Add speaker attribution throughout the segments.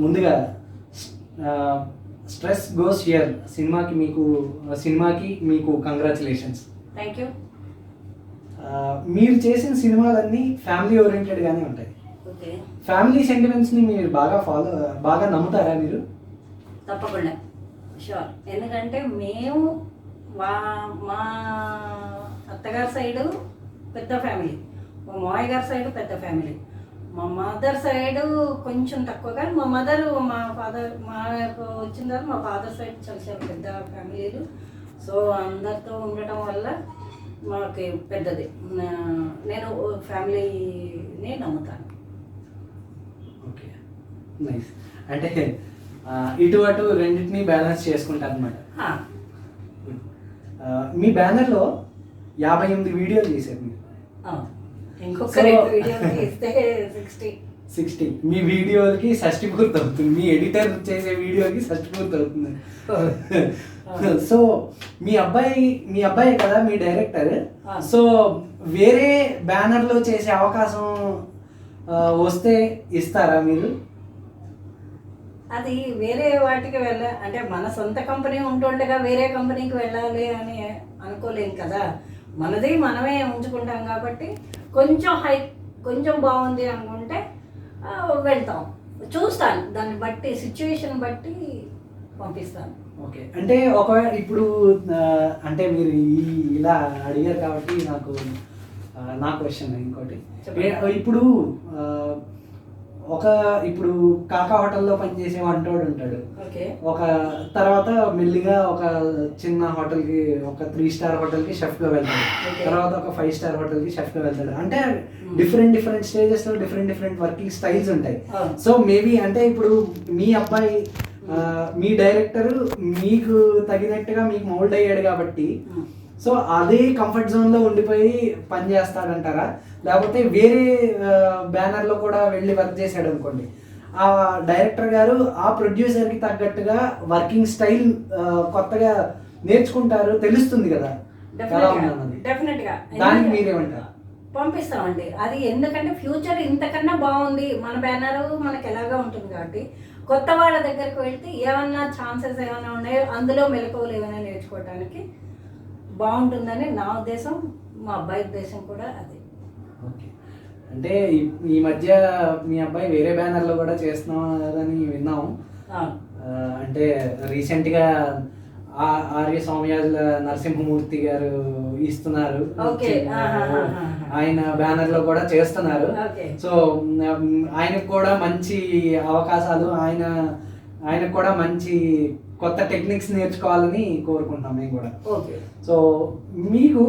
Speaker 1: ముందుగా stress goes here సినిమాకి మీకు కంగ్రాచులేషన్స్.
Speaker 2: Thank you.
Speaker 1: మీరు చేసిన సినిమాలన్నీ ఫ్యామిలీ ఓరియంటెడ్గానే ఉంటాయి.
Speaker 2: ఓకే.
Speaker 1: ఫ్యామిలీ సెంటిమెంట్స్ని మీరు బాగా నమ్ముతారా మీరు?
Speaker 2: తప్పకుండా, షూర్. ఎందుకంటే మేము మా అత్తగారి సైడు పెద్ద ఫ్యామిలీ, మా మామయ్య గారి సైడు పెద్ద ఫ్యామిలీ, మా మదర్ సైడు కొంచెం తక్కువ. కానీ మా మదర్ మా వచ్చిన తర్వాత మా ఫాదర్ సైడ్ చాలా పెద్ద ఫ్యామిలీలు. సో అందరితో ఉండటం వల్ల మాకు పెద్దది. నేను ఫ్యామిలీని నమ్ముతాను.
Speaker 1: Okay, nice. అంటే ఇటు అటు రెండింటినీ బ్యాలెన్స్ చేసుకుంటారు అనమాట. మీ బ్యానర్లో 58 వీడియోలు చేశారు మీరు.
Speaker 2: ఇంకొక వీడియో తీస్తే 60.
Speaker 1: మీ వీడియోలకి షష్టి పూర్తి అవుతుంది, మీ ఎడిటర్ చేసే వీడియోకి షష్టి పూర్తి అవుతుంది. సో మీ అబ్బాయి కదా మీ డైరెక్టర్. సో వేరే బ్యానర్లో చేసే అవకాశం వస్తే ఇస్తారా మీరు?
Speaker 2: అది వేరే వాటికి అంటే మన సొంత కంపెనీ ఉంటుండగా వేరే కంపెనీకి వెళ్ళాలి అని అనుకోలేం కదా. మనది మనమే ఉంచుకుంటాం కాబట్టి కొంచెం బాగుంది అనుకుంటే వెళ్తాం. చూస్తాను, దాన్ని బట్టి సిచ్యువేషన్ బట్టి పంపిస్తాను.
Speaker 1: ఓకే. అంటే ఒకవేళ ఇప్పుడు అంటే మీరు ఇలా అడిగారు కాబట్టి నా క్వశ్చన్ ఇంకోటి. ఇప్పుడు ఇప్పుడు కాకా హోటల్లో పనిచేసే వంటోడు ఉంటాడు. ఒక తర్వాత మెల్లిగా ఒక చిన్న హోటల్కి, ఒక 3 స్టార్ హోటల్కి షెఫ్గా వెళ్తాడు. తర్వాత ఒక 5 స్టార్ హోటల్కి షెఫ్గా వెళ్తాడు. అంటే డిఫరెంట్ స్టేజెస్లో డిఫరెంట్ వర్కింగ్ స్టైల్స్ ఉంటాయి. సో మేబీ అంటే ఇప్పుడు మీ అబ్బాయి మీ డైరెక్టర్ మీకు తగినట్టుగా మీకు మౌల్డ్ అయ్యాడు కాబట్టి సో అదే కంఫర్ట్ జోన్లో ఉండిపోయి పని చేస్తాడంటారా? లేకపోతే వేరే బ్యానర్లో కూడా వెళ్ళి వర్క్ చేశాడు అనుకోండి, ఆ డైరెక్టర్ గారు ఆ ప్రొడ్యూసర్కి తగ్గట్టుగా వర్కింగ్ స్టైల్ కొత్తగా నేర్చుకుంటారు, తెలుస్తుంది కదా.
Speaker 2: డెఫినెట్గా
Speaker 1: దానికి మీరేమంటారు?
Speaker 2: పంపిస్తామండి. అది ఎందుకంటే ఫ్యూచర్ ఇంతకన్నా బాగుంది, మన బ్యానర్ మనకు ఎలాగా ఉంటుంది కాబట్టి కొత్త వాళ్ళ దగ్గరికి వెళ్తే ఏమన్నా ఛాన్సెస్ ఏమైనా ఉన్నాయో, అందులో మెలకువలు ఏమైనా నేర్చుకోవడానికి బాగుంటుందని నా ఉద్దేశం, మా అబ్బాయి ఉద్దేశం కూడా అదే.
Speaker 1: ఓకే. అంటే ఈ మధ్య మీ అబ్బాయి వేరే బ్యానర్లో కూడా చేస్తున్నారని విన్నాము. అంటే రీసెంట్గా ఆర్య సౌమ్యాజుల నరసింహమూర్తి గారు ఇస్తున్నారు, ఆయన బ్యానర్లో కూడా చేస్తున్నారు. సో ఆయనకు కూడా మంచి అవకాశాలు, ఆయనకు కూడా మంచి కొత్త టెక్నిక్స్ నేర్చుకోవాలని కోరుకుంటున్నాం మేము కూడా. సో మీకు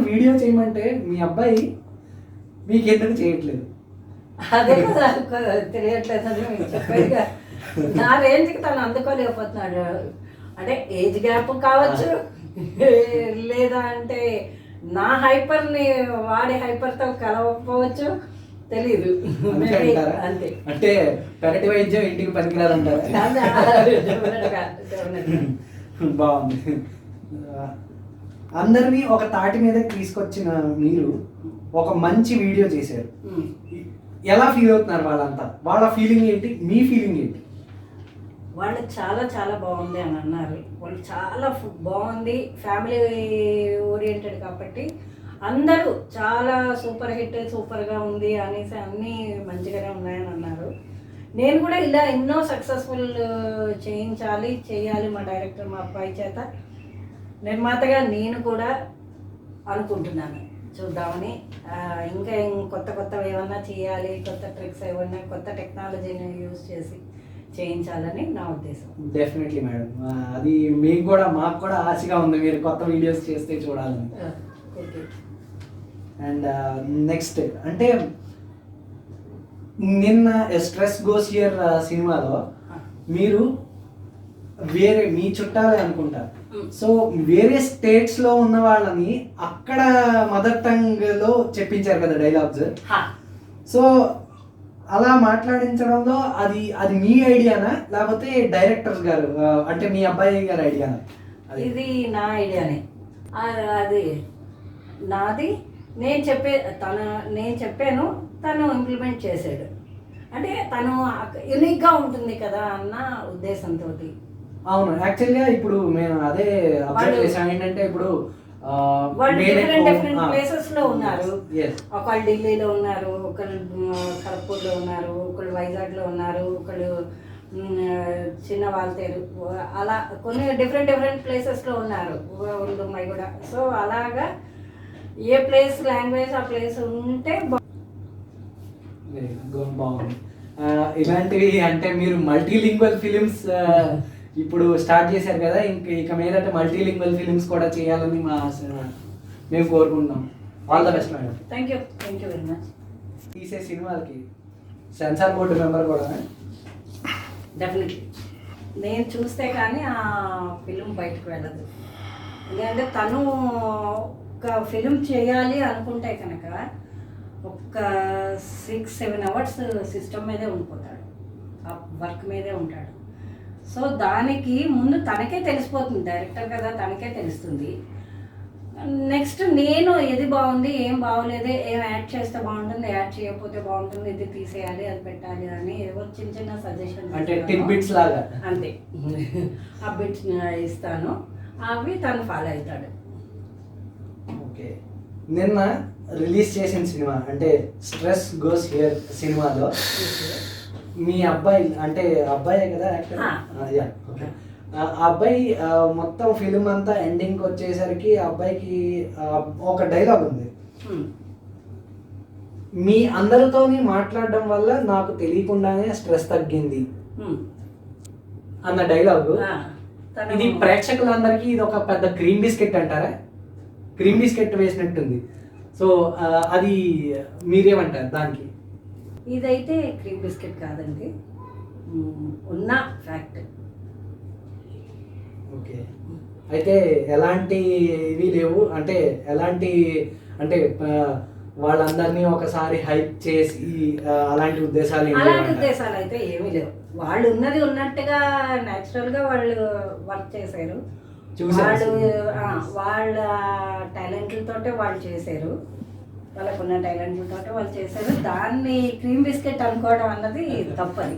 Speaker 1: వీడియో చేయమంటే మీ అబ్బాయి మీకు ఎందుకు చేయట్లేదు?
Speaker 2: అదే కదా తెలియట్లేదు. చెప్పేదిగా నా రేంజ్కి తను అందుకోలేకపోతున్నాడు. అంటే ఏజ్ గ్యాప్ కావచ్చు, లేదా అంటే నా హైపర్ని వాడి హైపర్తో కలవకపోవచ్చు, తెలీదు.
Speaker 1: అంతే. అంటే పెరటి వైద్యం ఇంటికి పనికిరాదంటారు. బాగుంది. అందరినీ ఒక తాటి మీద తీసుకొచ్చిన మీరు ఒక మంచి వీడియో చేశారు. ఎలా ఫీల్ అవుతున్నారు వాళ్ళంతా? వాళ్ళ ఫీలింగ్ ఏంటి, మీ ఫీలింగ్ ఏంటి?
Speaker 2: వాళ్ళు చాలా చాలా బాగుంది అని అన్నారు. వాళ్ళు చాలా బాగుంది, ఫ్యామిలీ ఓరియంటెడ్ కాబట్టి అందరూ చాలా సూపర్గా ఉంది అనేసి అన్నీ మంచిగానే ఉన్నాయని అన్నారు. నేను కూడా ఇలా ఎన్నో సక్సెస్ఫుల్ చేయాలి మా డైరెక్టర్ మా అబ్బాయి చేత. నిర్మాతగా నేను కూడా అనుకుంటున్నాను, చూద్దామని. ఇంకా కొత్తవి ఏమన్నా చేయాలి, కొత్త ట్రిక్స్ ఏమన్నా, కొత్త టెక్నాలజీని యూజ్ చేసి చేయించాలని నా ఉద్దేశం.
Speaker 1: డెఫినెట్లీ మేడం, అది మాకు కూడా ఆశగా ఉంది మీరు కొత్త వీడియోస్ చేస్తే చూడాలని. అండ్ నెక్స్ట్ అంటే నిన్న స్ట్రెస్ గోస్ హియర్ సినిమాలో మీరు మీ చుట్టాలే అనుకుంటారు. సో వేరే స్టేట్స్లో ఉన్న వాళ్ళని అక్కడ మదర్ టంగ్లో చెప్పించారు కదా డైలాగ్స్. సో అలా మాట్లాడించడంలో అది మీ ఐడియానా, లేకపోతే డైరెక్టర్స్ గారు అంటే మీ అబ్బాయి గారి ఐడియానా?
Speaker 2: ఇది నా ఐడియానే. అది నాది. నేను చెప్పాను, తను ఇంప్లిమెంట్ చేశాడు. అంటే తను యూనిక్గా ఉంటుంది కదా అన్న ఉద్దేశంతో.
Speaker 1: అవును, యాక్చువల్గా ఇప్పుడు మేము అదే అబ్జర్వ్ చేసాం ఏంటంటే ఇప్పుడు
Speaker 2: వాళ్ళు డిఫరెంట్ ప్లేసెస్ లో ఉన్నారు.
Speaker 1: Yes.
Speaker 2: ఒకళ్ళు ఢిల్లీలో ఉన్నారు, ఒకళ్ళు ఖరగ్పూర్లో ఉన్నారు, ఒకళ్ళు వైజాగ్లో ఉన్నారు, ఒకళ్ళు చిన్న వాల్తేరు, అలా కొన్ని డిఫరెంట్ ప్లేసెస్లో ఉన్నారు ఉన్నాయి కూడా. సో అలాగా ఏ ప్లేస్ లాంగ్వేజ్ ఆ ప్లేస్ ఉంటే
Speaker 1: బాగుంది. ఇలాంటివి అంటే మీరు మల్టీలింగ్వల్ ఫిలిమ్స్ ఇప్పుడు స్టార్ట్ చేశారు కదా, ఇక మీదట మల్టీలింగ్వల్ ఫిలిమ్స్ కూడా చేయాలని మేము కోరుకుంటున్నాం. All the best madam.
Speaker 2: Thank you very much.
Speaker 1: తీసే సినిమాలకి సెన్సార్ బోర్డు మెంబర్ కూడా
Speaker 2: డెఫినెట్లీ నేను చూస్తే కానీ ఆ ఫిలిం బయటకు వెళ్ళదు. ఎందుకంటే తను ఒక ఫిలిం చేయాలి అనుకుంటే కనుక ఒక 6-7 అవర్స్ సిస్టమ్ మీదే ఉండిపోతాడు, ఆ వర్క్ మీదే ఉంటాడు. సో దానికి ముందు తనకే తెలిసిపోతుంది, డైరెక్టర్ కదా తనకే తెలుస్తుంది. నెక్స్ట్ నేను ఏది బాగుంది ఏం బాగోలేదు, ఏం యాడ్ చేస్తే బాగుంటుంది, యాడ్ చేయకపోతే బాగుంటుంది, ఇది తీసేయాలి అది పెట్టాలి అని ఏవో చిన్న సజెషన్
Speaker 1: అంటే టిప్ బిట్స్ లాగా
Speaker 2: అంతే ఆ బిట్స్ ఇస్తాను, అవి తను ఫాలో అవుతాడు.
Speaker 1: ఓకే, నిన్న రిలీజ్ చేసిన సినిమా అంటే స్ట్రెస్ గోస్ హియర్ సినిమాలో మీ అబ్బాయి అంటే అబ్బాయే కదా యాక్టర్, ఆ అబ్బాయి మొత్తం ఫిలిం అంతా ఎండింగ్ వచ్చేసరికి అబ్బాయికి ఒక డైలాగ్ ఉంది, మీ అందరితోని మాట్లాడడం వల్ల నాకు తెలియకుండానే స్ట్రెస్ తగ్గింది అన్న డైలాగు. ఇది ప్రేక్షకులందరికీ ఇది ఒక పెద్ద క్రీమ్ బిస్కెట్ అంటారా, క్రీమ్ బిస్కెట్ వేసినట్టుంది. సో అది మీరేమంటారు దానికి?
Speaker 2: ఇదైతే క్రీమ్ బిస్కెట్ కాదండి, ఉన్న ఫ్యాక్ట్.
Speaker 1: ఓకే, అయితే ఎలాంటి ఇవి లేవు అంటే ఎలాంటి అంటే వాళ్ళందరినీ ఒకసారి హైప్ చేసి అలాంటి ఉద్దేశాలు
Speaker 2: అయితే ఏమీ లేవు. వాళ్ళు ఉన్నది ఉన్నట్టుగా న్యాచురల్గా వాళ్ళు వర్క్ చేశారు, వాళ్ళ టాలెంట్లతోటే వాళ్ళు చేశారు, వాళ్ళకున్న టాలెంట్లతోటే వాళ్ళు చేశారు. దాన్ని క్రీమ్ బిస్కెట్ అనుకోవడం అన్నది తప్పది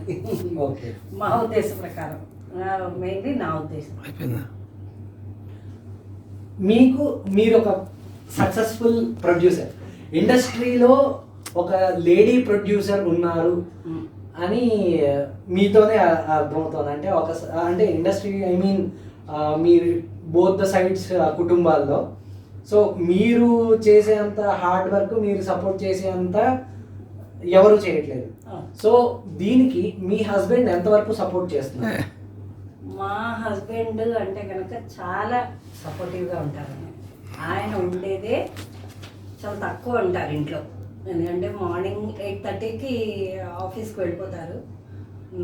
Speaker 2: మా ఉద్దేశం ప్రకారం, మెయిన్లీ నా ఉద్దేశం.
Speaker 1: మీరు ఒక సక్సెస్ఫుల్ ప్రొడ్యూసర్, ఇండస్ట్రీలో ఒక లేడీ ప్రొడ్యూసర్ ఉన్నారు అని మీతోనే అర్థమవుతుంది. అంటే అంటే ఇండస్ట్రీ ఐ మీన్ మీరు బోత్ ద సైడ్స్ కుటుంబాల్లో, సో మీరు చేసేంత హార్డ్ వర్క్ మీరు సపోర్ట్ చేసేంత ఎవరు చేయట్లేదు. సో దీనికి మీ హస్బెండ్ ఎంతవరకు సపోర్ట్ చేస్తున్నారు?
Speaker 2: మా హస్బెండ్ అంటే కనుక చాలా సపోర్టివ్గా ఉంటారండి. ఆయన ఉండేదే చాలా తక్కువ ఉంటారు ఇంట్లో, ఎందుకంటే మార్నింగ్ 8:30కి ఆఫీస్కి వెళ్ళిపోతారు,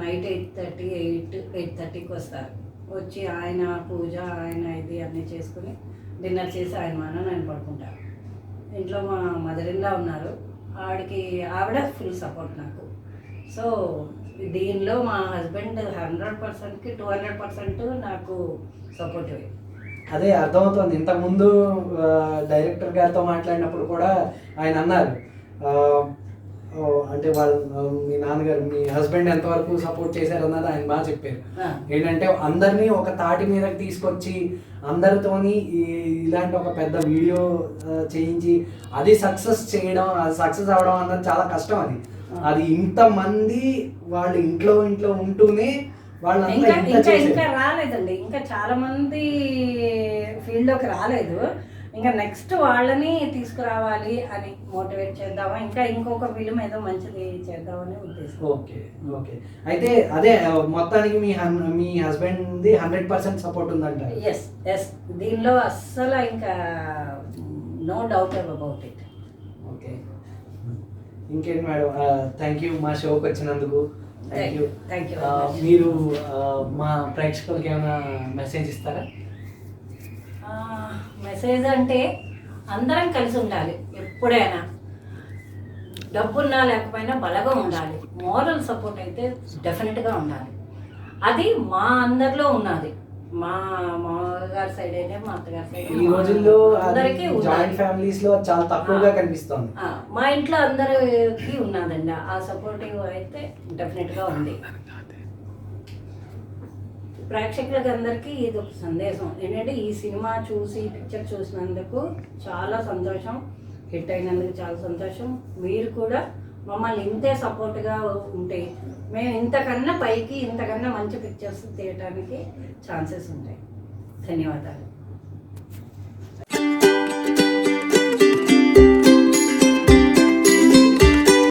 Speaker 2: నైట్ 8:30కి వస్తారు. వచ్చి ఆయన పూజ ఆయన ఇది అన్నీ చేసుకుని డిన్నర్ చేసి ఆయన పడుకుంటారు. ఇంట్లో మా మదర్ ఇన్ లా ఉన్నారు, ఆవిడ ఫుల్ సపోర్ట్ నాకు. సో దీనిలో మా హస్బెండ్ 100%కి 200% నాకు సపోర్టివ్.
Speaker 1: అదే అర్థమవుతుంది. ఇంతకుముందు డైరెక్టర్ గారితో మాట్లాడినప్పుడు కూడా ఆయన అన్నారు, అంటే మీ నాన్నగారు మీ హస్బెండ్ ఎంతవరకు సపోర్ట్ చేశారన్నది ఆయన బాగా చెప్పారు. ఏంటంటే అందరినీ ఒక తాటి మీదకి తీసుకొచ్చి అందరితోని ఇలాంటి ఒక పెద్ద వీడియో చేయించి అది సక్సెస్ చేయడం, అది సక్సెస్ అవ్వడం అన్నది చాలా కష్టం. అది ఇంతమంది వాళ్ళు ఇంట్లో ఉంటూనే
Speaker 2: ఇంకా రాలేదండి, ఇంకా చాలా మంది ఫీల్డ్లోకి రాలేదు. ఇంకా నెక్స్ట్ వాళ్ళని తీసుకురావాలి అని మోటివేట్ చేద్దామా, ఇంకా ఇంకొక ఫిలిం ఏదో మంచిది చేద్దామని ఉద్దేశం.
Speaker 1: ఓకే అయితే అదే మొత్తానికి మీ హస్బెండ్ది 100% సపోర్ట్ ఉందంట?
Speaker 2: ఎస్ దీనిలో అస్సలు ఇంకా no doubt about it.
Speaker 1: Okay, ఇంకేంటి మేడం, థ్యాంక్ యూ మా షోకి వచ్చినందుకు.
Speaker 2: Thank you.
Speaker 1: మీరు మా ప్రేక్షకులకి ఏమైనా మెసేజ్ ఇస్తారా?
Speaker 2: మెసేజ్ అంటే అందరం కలిసి ఉండాలి ఎప్పుడైనా, డబ్బున్నా లేకపోయినా బలంగా ఉండాలి, మోరల్ సపోర్ట్ అయితే డెఫినెట్గా ఉండాలి. అది మా అందరిలో ఉన్నది. మా అక్కగారి సైడ్ అయినా మా అత్తగారి సైడ్
Speaker 1: ఈ రోజుల్లో
Speaker 2: అందరికీ
Speaker 1: జాయింట్ ఫ్యామిలీస్ లో చాలా తక్కువగా కనిపిస్తుంది.
Speaker 2: మా ఇంట్లో అందరికి ఉన్నదండి ఆ సపోర్టివ్ అయితే డెఫినెట్గా ఉంది. ప్రేక్షకులకు అందరికీ ఇది ఒక సందేశం ఏంటంటే ఈ సినిమా చూసి పిక్చర్ చూసినందుకు చాలా సంతోషం, హిట్ అయినందుకు చాలా సంతోషం. మీరు కూడా మమ్మల్ని ఇంతే సపోర్ట్గా ఉంటే మేము ఇంతకన్నా పైకి ఇంతకన్నా మంచి పిక్చర్స్ తీయడానికి ఛాన్సెస్ ఉంటాయి. ధన్యవాదాలు.